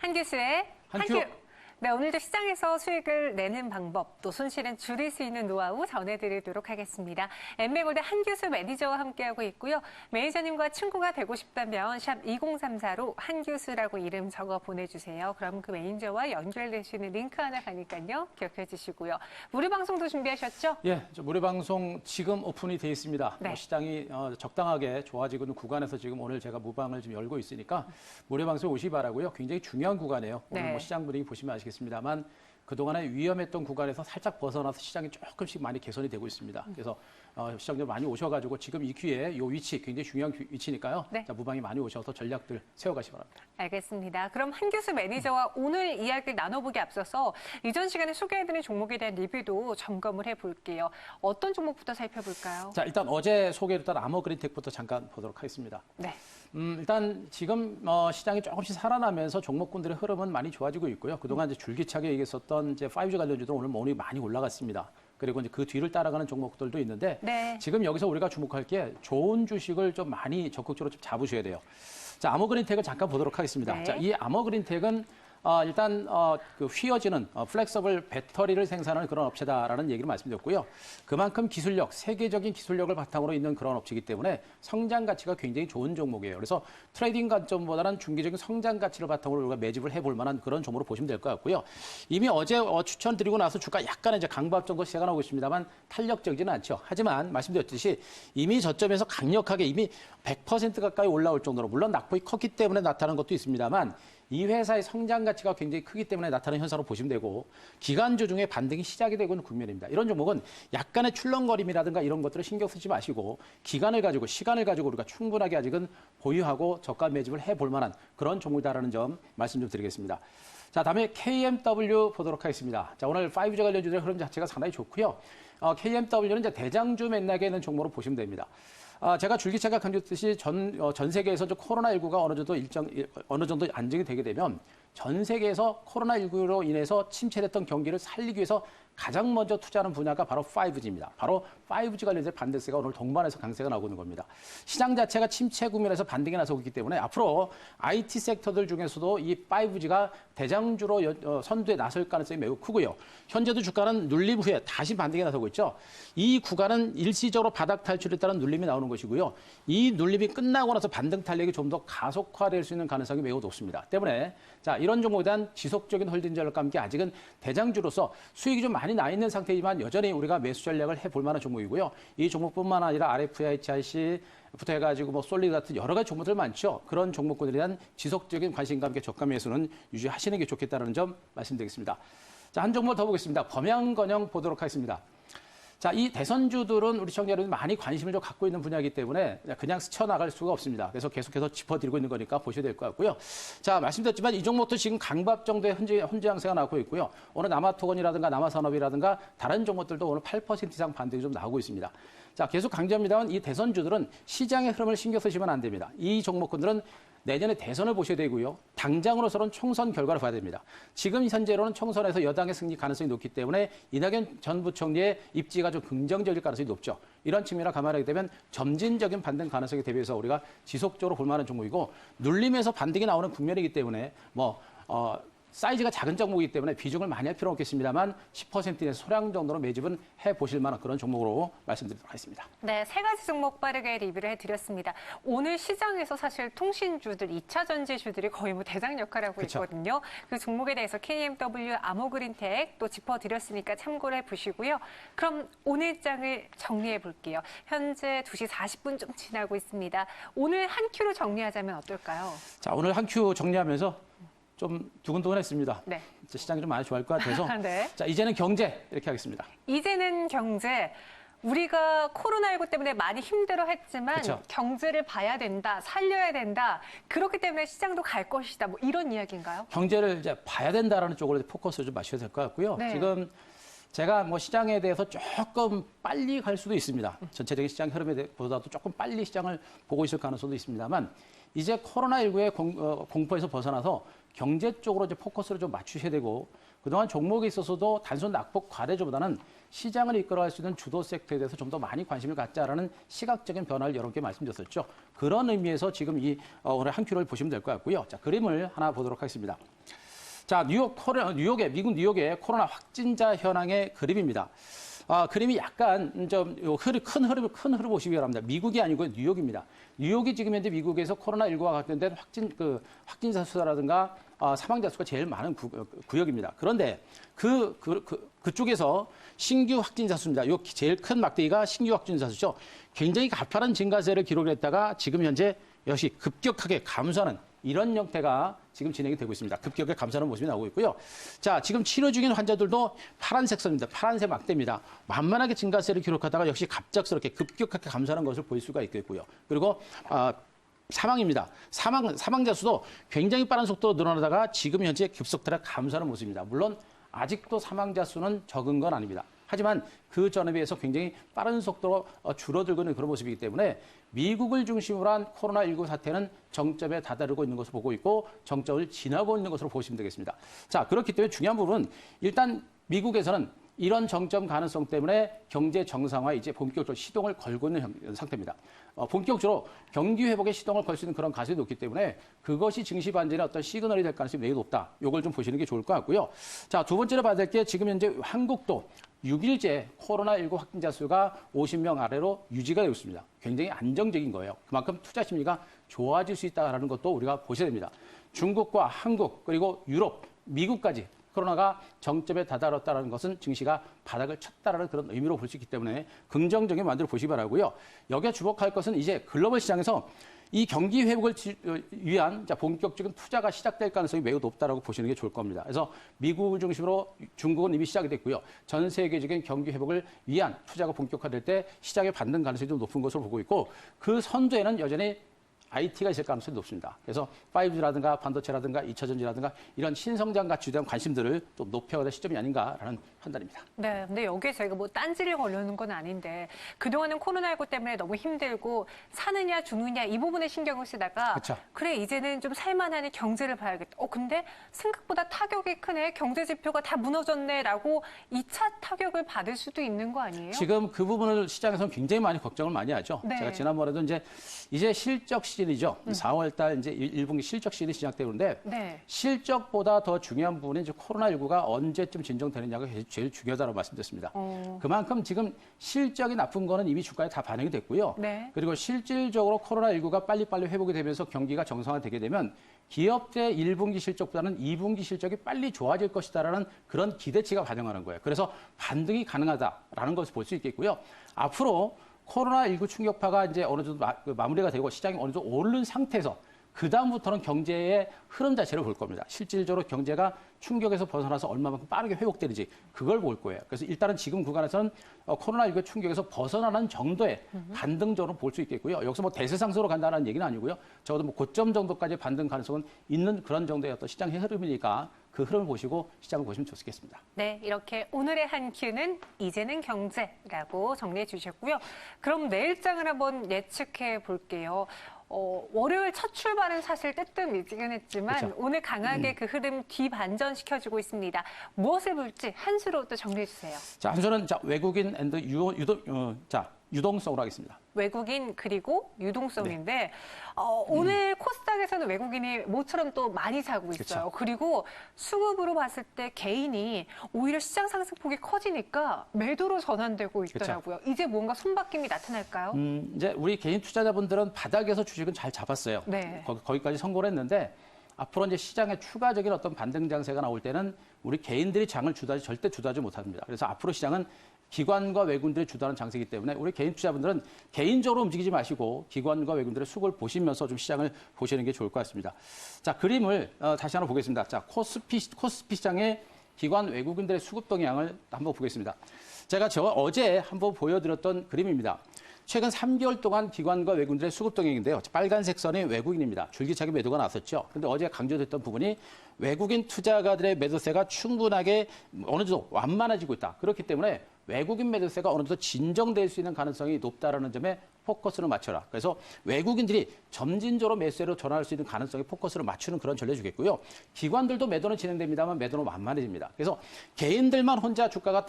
한규수의 한큐. 네, 오늘도 시장에서 수익을 내는 방법, 또 손실은 줄일 수 있는 노하우 전해드리도록 하겠습니다. 엠맥골드 한규수 매니저와 함께하고 있고요. 매니저님과 친구가 되고 싶다면 샵 2034로 한규수라고 이름 적어 보내주세요. 그럼 그 매니저와 연결되시는 링크 하나 가니까요. 기억해 주시고요. 무료 방송도 준비하셨죠? 예, 무료 방송 지금 오픈이 돼 있습니다. 네. 시장이 적당하게 좋아지고 있는 구간에서 지금 오늘 제가 무방을 좀 열고 있으니까 무료 방송 오시기 바라고요. 굉장히 중요한 구간이에요. 오늘 네. 시장 분위기 보시면 아시겠습니다만 그동안에 위험했던 구간에서 살짝 벗어나서 시장이 조금씩 많이 개선이 되고 있습니다. 그래서 시장들 많이 오셔가지고 지금 이 기회에 이 위치 굉장히 중요한 위치니까요. 네. 자, 무방이 많이 오셔서 전략들 세워가시기 바랍니다. 알겠습니다. 그럼 한규수 매니저와 오늘 이야기를 나눠보기 앞서서 이전 시간에 소개해드린 종목에 대한 리뷰도 점검을 해볼게요. 어떤 종목부터 살펴볼까요? 자, 일단 어제 소개해드렸던 아머그린텍부터 잠깐 보도록 하겠습니다. 네. 일단 지금 시장이 조금씩 살아나면서 종목군들의 흐름은 많이 좋아지고 있고요. 그동안 이제 줄기차게 얘기했었던 이제 5G 관련주들은 오늘 모닝 많이 올라갔습니다. 그리고 이제 그 뒤를 따라가는 종목들도 있는데 네. 지금 여기서 우리가 주목할 게 좋은 주식을 좀 많이 적극적으로 좀 잡으셔야 돼요. 자, 아머그린텍을 잠깐 보도록 하겠습니다. 네. 자, 이 아머그린텍은 일단 그 휘어지는 플렉서블 배터리를 생산하는 그런 업체다라는 얘기를 말씀드렸고요. 그만큼 기술력, 세계적인 기술력을 바탕으로 있는 그런 업체이기 때문에 성장 가치가 굉장히 좋은 종목이에요. 그래서 트레이딩 관점보다는 중기적인 성장 가치를 바탕으로 우리가 매집을 해볼 만한 그런 종목으로 보시면 될 것 같고요. 이미 어제 추천드리고 나서 주가 약간 이제 강밥 정도 시작을 하고 있습니다만 탄력적이지는 않죠. 하지만 말씀드렸듯이 이미 저점에서 강력하게 이미 100% 가까이 올라올 정도로 물론 낙폭이 컸기 때문에 나타나는 것도 있습니다만 이 회사의 성장 가치가 굉장히 크기 때문에 나타나는 현상으로 보시면 되고 기간주 중에 반등이 시작이 되고 있는 국면입니다. 이런 종목은 약간의 출렁거림이라든가 이런 것들을 신경 쓰지 마시고 기간을 가지고 시간을 가지고 우리가 충분하게 아직은 보유하고 저가 매집을 해볼 만한 그런 종목이다라는 점 말씀 좀 드리겠습니다. 자, 다음에 KMW 보도록 하겠습니다. 자, 오늘 5G 관련주들의 흐름 자체가 상당히 좋고요. KMW는 이제 대장주 맥락에 있는 종목으로 보시면 됩니다. 제가 줄기차게 강조했듯이 전 세계에서 코로나19가 어느 정도 안정이 되게 되면 전 세계에서 코로나19로 인해서 침체됐던 경기를 살리기 위해서 가장 먼저 투자하는 분야가 바로 5G입니다. 바로 5G 관련된 반대세가 오늘 동반해서 강세가 나오고 있는 겁니다. 시장 자체가 침체 국면에서 반등이 나서고 있기 때문에 앞으로 IT 섹터들 중에서도 이 5G가 대장주로 선두에 나설 가능성이 매우 크고요. 현재도 주가는 눌림 후에 다시 반등이 나서고 있죠. 이 구간은 일시적으로 바닥 탈출에 따른 눌림이 나오는 것이고요. 이 눌림이 끝나고 나서 반등 탄력이 좀 더 가속화될 수 있는 가능성이 매우 높습니다. 때문에 자, 이런 종목에 대한 지속적인 홀딩 전략과 함께 아직은 대장주로서 수익이 좀 많이 나 있는 상태이지만 여전히 우리가 매수 전략을 해볼 만한 종목이고요. 이 종목뿐만 아니라 RFIC부터 해가지고 솔리드 같은 여러 가지 종목들 많죠. 그런 종목군들에 대한 지속적인 관심과 함께 저가 매수는 유지하시는 게 좋겠다는 점 말씀드리겠습니다. 자, 한 종목 더 보겠습니다. 범양건영 보도록 하겠습니다. 자, 이 대선주들은 우리 시청자 여러분 많이 관심을 좀 갖고 있는 분야이기 때문에 그냥 스쳐나갈 수가 없습니다. 그래서 계속해서 짚어드리고 있는 거니까 보셔야 될 것 같고요. 자, 말씀드렸지만 이 종목도 지금 강밥 정도의 현재 양세가 나오고 있고요. 오늘 남아토건이라든가 남아산업이라든가 다른 종목들도 오늘 8% 이상 반등이 좀 나오고 있습니다. 자, 계속 강조합니다만 이 대선주들은 시장의 흐름을 신경 쓰시면 안 됩니다. 이 종목군들은 내년에 대선을 보셔야 되고요. 당장으로서는 총선 결과를 봐야 됩니다. 지금 현재로는 총선에서 여당의 승리 가능성이 높기 때문에 이낙연 전 부총리의 입지가 좀 긍정적일 가능성이 높죠. 이런 측면을 감안하게 되면 점진적인 반등 가능성에 대비해서 우리가 지속적으로 볼 만한 종목이고 눌림에서 반등이 나오는 국면이기 때문에 사이즈가 작은 종목이기 때문에 비중을 많이 할 필요는 없겠습니다만 10% 이내 소량 정도로 매집은 해보실 만한 그런 종목으로 말씀드리도록 하겠습니다. 네, 세 가지 종목 빠르게 리뷰를 해드렸습니다. 오늘 시장에서 사실 통신주들, 2차 전지주들이 거의 대장 역할을 하고 그쵸. 있거든요. 그 종목에 대해서 KMW, 아모그린텍 또 짚어드렸으니까 참고를 해보시고요. 그럼 오늘 장을 정리해 볼게요. 현재 2시 40분 좀 지나고 있습니다. 오늘 한 큐로 정리하자면 어떨까요? 자, 오늘 한 큐 정리하면서 좀 두근두근했습니다. 네. 시장이 좀 많이 좋아할 것 같아서. 네. 자, 이제는 경제 이렇게 하겠습니다. 이제는 경제. 우리가 코로나19 때문에 많이 힘들어했지만 그쵸. 경제를 봐야 된다, 살려야 된다. 그렇기 때문에 시장도 갈 것이다. 이런 이야기인가요? 경제를 이제 봐야 된다라는 쪽으로 포커스를 좀 맞춰야 될 것 같고요. 네. 지금 제가 시장에 대해서 조금 빨리 갈 수도 있습니다. 전체적인 시장 흐름에 보다도 조금 빨리 시장을 보고 있을 가능성도 있습니다만 이제 코로나19의 공포에서 벗어나서 경제 쪽으로 이제 포커스를 좀 맞추셔야 되고 그동안 종목에 있어서도 단순 낙폭 과대주보다는 시장을 이끌어갈 수 있는 주도 섹터에 대해서 좀 더 많이 관심을 갖자라는 시각적인 변화를 여러 개 말씀드렸었죠. 그런 의미에서 지금 오늘 한 큐를 보시면 될 것 같고요. 자, 그림을 하나 보도록 하겠습니다. 자, 미국 뉴욕의 코로나 확진자 현황의 그림입니다. 그림이 약간 좀 큰 흐름 보시기 바랍니다. 미국이 아니고 뉴욕입니다. 뉴욕이 지금 현재 미국에서 코로나19와 관련된 확진자 수라든가 사망자 수가 제일 많은 구역입니다. 그런데 그쪽에서 신규 확진자 수입니다. 요 제일 큰 막대기가 신규 확진자 수죠. 굉장히 가파른 증가세를 기록했다가 지금 현재 역시 급격하게 감소하는 이런 형태가 지금 진행이 되고 있습니다. 급격하게 감소하는 모습이 나오고 있고요. 자, 지금 치료 중인 환자들도 파란색 선입니다. 파란색 막대입니다. 만만하게 증가세를 기록하다가 역시 갑작스럽게 급격하게 감소하는 것을 볼 수가 있겠고요. 그리고 사망입니다. 사망자 수도 굉장히 빠른 속도로 늘어나다가 지금 현재 급속도로 감소하는 모습입니다. 물론 아직도 사망자 수는 적은 건 아닙니다. 하지만 그 전에 비해서 굉장히 빠른 속도로 줄어들고 있는 그런 모습이기 때문에 미국을 중심으로 한 코로나19 사태는 정점에 다다르고 있는 것으로 보고 있고 정점을 지나고 있는 것으로 보시면 되겠습니다. 자, 그렇기 때문에 중요한 부분은 일단 미국에서는 이런 정점 가능성 때문에 경제 정상화에 이제 본격적으로 시동을 걸고 있는 상태입니다. 본격적으로 경기 회복에 시동을 걸 수 있는 그런 가설이 높기 때문에 그것이 증시 반전의 어떤 시그널이 될 가능성이 매우 높다. 이걸 좀 보시는 게 좋을 것 같고요. 자, 두 번째로 봐야 될 게 지금 현재 한국도 6일째 코로나19 확진자 수가 50명 아래로 유지가 되고 있습니다. 굉장히 안정적인 거예요. 그만큼 투자 심리가 좋아질 수 있다는 것도 우리가 보셔야 됩니다. 중국과 한국 그리고 유럽, 미국까지 코로나가 정점에 다다랐다는 것은 증시가 바닥을 쳤다라는 그런 의미로 볼 수 있기 때문에 긍정적인 만들어 보시기 바라고요. 여기에 주목할 것은 이제 글로벌 시장에서 이 경기 회복을 위한 본격적인 투자가 시작될 가능성이 매우 높다라고 보시는 게 좋을 겁니다. 그래서 미국을 중심으로 중국은 이미 시작이 됐고요. 전 세계적인 경기 회복을 위한 투자가 본격화될 때 시장에 받는 가능성이 좀 높은 것으로 보고 있고 그 선두에는 여전히 IT가 있을 가능성이 높습니다. 그래서 5G라든가 반도체라든가 2차 전지라든가 이런 신성장 가치에 대한 관심들을 좀 높여야 될 시점이 아닌가라는 판단입니다. 네, 근데 여기에 저희가 뭐 딴지를 걸려는 건 아닌데 그동안은 코로나19 때문에 너무 힘들고 사느냐 죽느냐 이 부분에 신경을 쓰다가 그쵸. 그래 이제는 좀 살만하니 경제를 봐야겠다. 근데 생각보다 타격이 크네. 경제 지표가 다 무너졌네라고 2차 타격을 받을 수도 있는 거 아니에요? 지금 그 부분을 시장에서는 굉장히 많이 걱정을 많이 하죠. 네. 제가 지난번에도 이제 실적 시즌이죠. 4월 달 이제 1분기 실적 시즌이 시작되는데 네. 실적보다 더 중요한 부분은 이제 코로나19가 언제쯤 진정되느냐가 제일 중요하다고 말씀드렸습니다. 그만큼 지금 실적이 나쁜 거는 이미 주가에 다 반영이 됐고요. 네. 그리고 실질적으로 코로나19가 빨리빨리 회복이 되면서 경기가 정상화되게 되면 기업의 1분기 실적보다는 2분기 실적이 빨리 좋아질 것이다라는 그런 기대치가 반영하는 거예요. 그래서 반등이 가능하다라는 것을 볼 수 있겠고요. 앞으로 코로나19 충격파가 이제 어느 정도 마무리가 되고 시장이 어느 정도 오른 상태에서 그다음부터는 경제의 흐름 자체를 볼 겁니다. 실질적으로 경제가 충격에서 벗어나서 얼마만큼 빠르게 회복되는지 그걸 볼 거예요. 그래서 일단은 지금 구간에서는 코로나19 충격에서 벗어나는 정도의 반등적으로 볼 수 있겠고요. 여기서 뭐 대세상승으로 간다는 얘기는 아니고요. 적어도 뭐 고점 정도까지 반등 가능성은 있는 그런 정도의 어떤 시장의 흐름이니까 그 흐름을 보시고 시장을 보시면 좋겠습니다. 네, 이렇게 오늘의 한 큐는 이제는 경제라고 정리해 주셨고요. 그럼 내일장을 한번 예측해 볼게요. 월요일 첫 출발은 사실 뜨뜻미지근했지만 그렇죠. 오늘 강하게 그 흐름 뒤반전시켜주고 있습니다. 무엇을 볼지 한 수로 또 정리해 주세요. 자, 한 수는 외국인 앤드 유동성으로 하겠습니다. 외국인 그리고 유동성인데 오늘 코스닥에서는 외국인이 모처럼 또 많이 사고 있어요. 그쵸. 그리고 수급으로 봤을 때 개인이 오히려 시장 상승폭이 커지니까 매도로 전환되고 있더라고요. 이제 뭔가 손바뀜이 나타날까요? 이제 우리 개인 투자자분들은 바닥에서 주식은 잘 잡았어요. 네. 거기까지 성공을 했는데 앞으로 이제 시장에 추가적인 어떤 반등 장세가 나올 때는 우리 개인들이 장을 절대 주도하지 못합니다. 그래서 앞으로 시장은 기관과 외국인들이 주도하는 장세이기 때문에 우리 개인 투자분들은 개인적으로 움직이지 마시고 기관과 외국인들의 수급을 보시면서 좀 시장을 보시는 게 좋을 것 같습니다. 자, 그림을 다시 하나 보겠습니다. 자, 코스피 시장의 기관 외국인들의 수급 동향을 한번 보겠습니다. 제가 어제 한번 보여드렸던 그림입니다. 최근 3개월 동안 기관과 외국인들의 수급 동향인데요. 빨간색 선이 외국인입니다. 줄기차게 매도가 나섰죠. 그런데 어제 강조됐던 부분이 외국인 투자가들의 매도세가 충분하게 어느 정도 완만해지고 있다. 그렇기 때문에 외국인 매도세가 어느 정도 진정될 수 있는 가능성이 높다라는 점에 포커스를 맞춰라. 그래서 외국인들이 점진적으로 매수세로 전환할 수 있는 가능성에 포커스를 맞추는 그런 전략 주겠고요. 기관들도 매도는 진행됩니다만 매도는 만만해집니다. 그래서 개인들만 혼자 주가가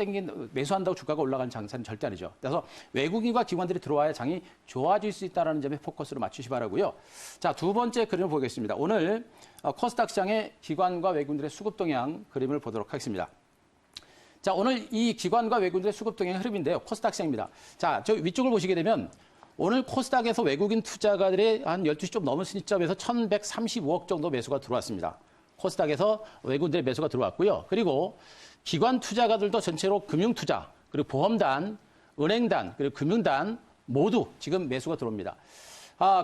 매수한다고 주가가 올라가는 장세는 절대 아니죠. 그래서 외국인과 기관들이 들어와야 장이 좋아질 수 있다는 점에 포커스를 맞추시 바라고요. 자, 두 번째 그림을 보겠습니다. 오늘 코스닥 시장의 기관과 외국인들의 수급 동향 그림을 보도록 하겠습니다. 자, 오늘 이 기관과 외국인들의 수급 동향 흐름인데요. 코스닥 시장입니다. 자, 저 위쪽을 보시게 되면 오늘 코스닥에서 외국인 투자가들의 한 12시 좀 넘은 시점에서 1,135억 정도 매수가 들어왔습니다. 코스닥에서 외국인들의 매수가 들어왔고요. 그리고 기관 투자가들도 전체로 금융투자, 그리고 보험단, 은행단, 그리고 금융단 모두 지금 매수가 들어옵니다.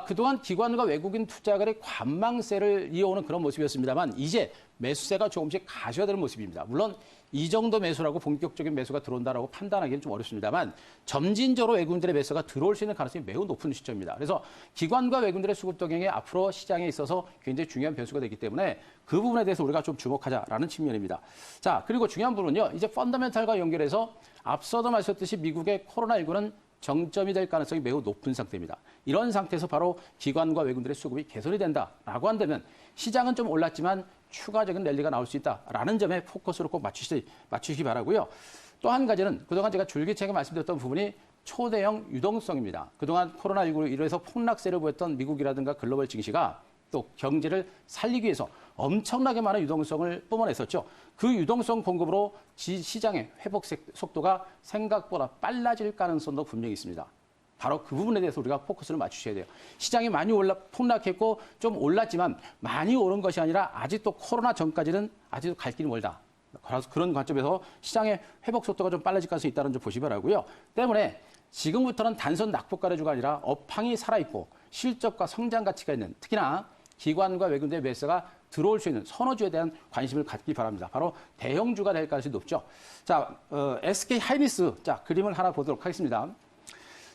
그동안 기관과 외국인 투자가들의 관망세를 이어오는 그런 모습이었습니다만 이제 매수세가 조금씩 가셔야 되는 모습입니다. 물론 이 정도 매수라고 본격적인 매수가 들어온다라고 판단하기는 좀 어렵습니다만 점진적으로 외국인들의 매수가 들어올 수 있는 가능성이 매우 높은 시점입니다. 그래서 기관과 외국인들의 수급 동향이 앞으로 시장에 있어서 굉장히 중요한 변수가 되기 때문에 그 부분에 대해서 우리가 좀 주목하자라는 측면입니다. 자, 그리고 중요한 부분은요. 이제 펀더멘탈과 연결해서 앞서도 말씀드렸듯이 미국의 코로나19는 정점이 될 가능성이 매우 높은 상태입니다. 이런 상태에서 바로 기관과 외국인들의 수급이 개선이 된다라고 한다면 시장은 좀 올랐지만 추가적인 랠리가 나올 수 있다라는 점에 포커스를 꼭 맞추시기 바라고요. 또 한 가지는 그동안 제가 줄기차게 말씀드렸던 부분이 초대형 유동성입니다. 그동안 코로나19로 인해서 폭락세를 보였던 미국이라든가 글로벌 증시가 또 경제를 살리기 위해서 엄청나게 많은 유동성을 뿜어냈었죠. 그 유동성 공급으로 시장의 회복 속도가 생각보다 빨라질 가능성도 분명히 있습니다. 바로 그 부분에 대해서 우리가 포커스를 맞추셔야 돼요. 시장이 많이 폭락했고 좀 올랐지만 많이 오른 것이 아니라 아직도 코로나 전까지는 아직도 갈 길이 멀다. 그래서 그런 관점에서 시장의 회복 속도가 좀 빨라질 가능성이 있다는 점 보시기 바라고요. 때문에 지금부터는 단순 낙폭가래주가 아니라 업황이 살아있고 실적과 성장 가치가 있는 특히나 기관과 외국인들의 매수가 들어올 수 있는 선호주에 대한 관심을 갖기 바랍니다. 바로 대형주가 될 가능성이 높죠. 자, SK 하이닉스. 자, 그림을 하나 보도록 하겠습니다.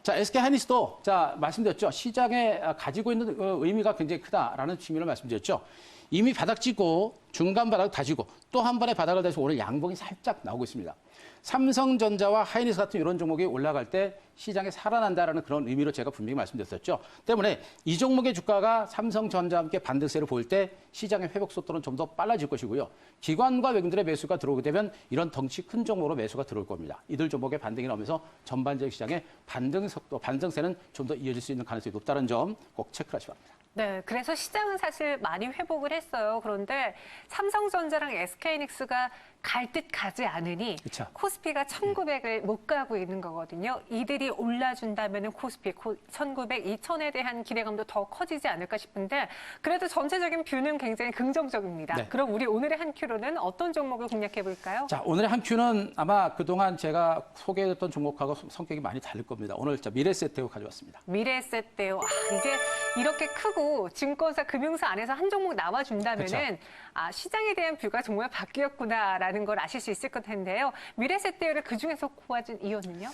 자, SK 하이닉스도 자, 말씀드렸죠. 시장에 가지고 있는 의미가 굉장히 크다라는 측면을 말씀드렸죠. 이미 바닥 찍고 중간 바닥 다지고 또 한 번의 바닥을 다시고 오늘 양봉이 살짝 나오고 있습니다. 삼성전자와 하이닉스 같은 이런 종목이 올라갈 때 시장에 살아난다라는 그런 의미로 제가 분명히 말씀드렸었죠. 때문에 이 종목의 주가가 삼성전자와 함께 반등세를 보일 때 시장의 회복 속도는 좀 더 빨라질 것이고요. 기관과 외국인들의 매수가 들어오게 되면 이런 덩치 큰 종목으로 매수가 들어올 겁니다. 이들 종목의 반등이 나오면서 전반적 시장의 반등 속도, 반등세는 좀 더 이어질 수 있는 가능성이 높다는 점 꼭 체크하시기 바랍니다. 네, 그래서 시장은 사실 많이 회복을 했어요. 그런데 삼성전자랑 SK하이닉스가 갈 듯 가지 않으니 그쵸. 코스피가 1900을 못 가고 있는 거거든요. 이들이 올라준다면 코스피 1900, 2000에 대한 기대감도 더 커지지 않을까 싶은데 그래도 전체적인 뷰는 굉장히 긍정적입니다. 네. 그럼 우리 오늘의 한 큐로는 어떤 종목을 공략해 볼까요? 자, 오늘의 한 큐는 아마 그동안 제가 소개했던 종목하고 성격이 많이 다를 겁니다. 오늘 미래세테오 가져왔습니다. 미래세테오. 이제 이렇게 크고 증권사, 금융사 안에서 한 종목 나와준다면은 시장에 대한 뷰가 정말 바뀌었구나라는 걸 아실 수 있을 것 텐데요. 미래세테오를 그중에서 고아준 이유는요?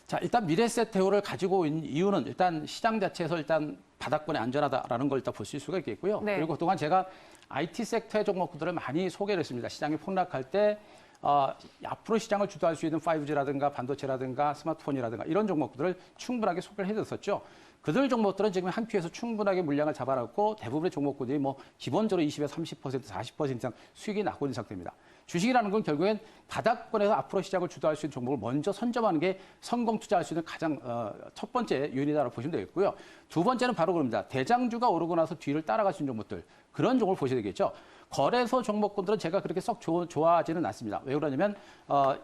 자, 일단 미래세테오를 가지고 있는 이유는 일단 시장 자체에서 일단 바닥권에 안전하다라는 걸 일단 보실 수가 있겠고요. 네. 그리고 그동안 제가 IT 섹터의 종목들을 많이 소개를 했습니다. 시장이 폭락할 때 앞으로 시장을 주도할 수 있는 5G라든가 반도체라든가 스마트폰이라든가 이런 종목들을 충분하게 소개를 해줬었죠. 그들 종목들은 지금 한 큐에서 충분하게 물량을 잡아놨고 대부분의 종목군들이 뭐 기본적으로 20에서 30%, 40% 이상 수익이 나고 있는 상태입니다. 주식이라는 건 결국엔 바닥권에서 앞으로 시장을 주도할 수 있는 종목을 먼저 선점하는 게 성공 투자할 수 있는 가장 첫 번째 요인이라고 보시면 되겠고요. 두 번째는 바로 그럽니다. 대장주가 오르고 나서 뒤를 따라갈 수 있는 종목들. 그런 종목을 보셔야 되겠죠. 거래소 종목군들은 제가 그렇게 썩 좋아하지는 않습니다. 왜 그러냐면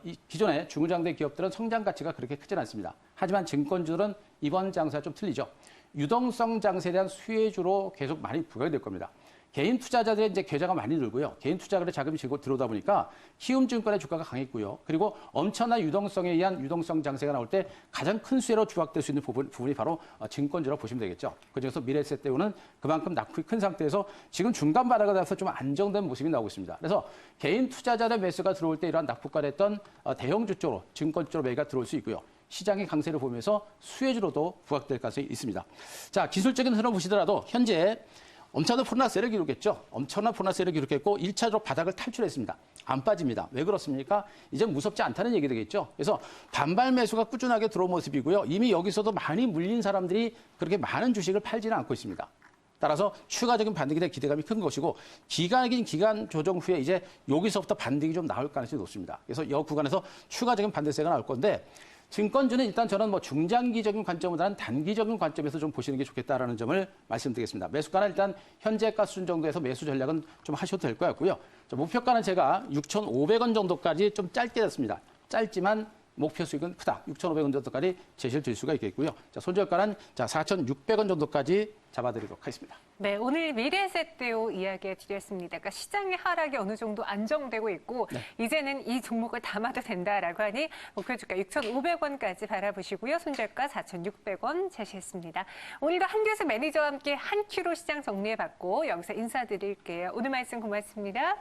이 기존의 중장대 기업들은 성장 가치가 그렇게 크지는 않습니다. 하지만 증권주들은 이번 장세가 좀 틀리죠. 유동성 장세에 대한 수혜주로 계속 많이 부각이 될 겁니다. 개인 투자자들의 이제 계좌가 많이 늘고요. 개인 투자자들의 자금이 들어오다 보니까 키움증권의 주가가 강했고요. 그리고 엄청난 유동성에 의한 유동성 장세가 나올 때 가장 큰 수혜로 부각될 수 있는 부분이 바로 증권주라고 보시면 되겠죠. 그중에서 미래세테오는 그만큼 낙폭이 큰 상태에서 지금 중간 바닥에 대해서 좀 안정된 모습이 나오고 있습니다. 그래서 개인 투자자들의 매수가 들어올 때 이러한 낙폭과 됐던 대형주 쪽으로 증권 쪽으로 매가 들어올 수 있고요. 시장의 강세를 보면서 수혜주로도 부각될 가능성이 있습니다. 자, 기술적인 흐름 보시더라도 현재 엄청난 프로나세를 기록했죠. 엄청난 프로나세를 기록했고 1차적으로 바닥을 탈출했습니다. 안 빠집니다. 왜 그렇습니까? 이제 무섭지 않다는 얘기 되겠죠. 그래서 반발 매수가 꾸준하게 들어온 모습이고요. 이미 여기서도 많이 물린 사람들이 그렇게 많은 주식을 팔지는 않고 있습니다. 따라서 추가적인 반등에 대한 기대감이 큰 것이고 기간 조정 후에 이제 여기서부터 반등이 좀 나올 가능성이 높습니다. 그래서 이 구간에서 추가적인 반대세가 나올 건데 증권주는 일단 저는 뭐 중장기적인 관점보다는 단기적인 관점에서 좀 보시는 게 좋겠다라는 점을 말씀드리겠습니다. 매수가는 일단 현재가 수준 정도에서 매수 전략은 좀 하셔도 될 것 같고요. 목표가는 제가 6,500원 정도까지 좀 짧게 됐습니다. 짧지만 목표 수익은 크다. 6,500원 정도까지 제시를 드릴 수가 있겠고요. 자, 손절가는 4,600원 정도까지 잡아드리도록 하겠습니다. 네, 오늘 미래에셋대오 이야기해 드렸습니다. 그러니까 시장의 하락이 어느 정도 안정되고 있고 이제는 이 종목을 담아도 된다라고 하니 목표 주가 6,500원까지 바라보시고요. 손절가 4,600원 제시했습니다. 오늘도 한교수 매니저와 함께 한 큐로 시장 정리해봤고 여기서 인사드릴게요. 오늘 말씀 고맙습니다.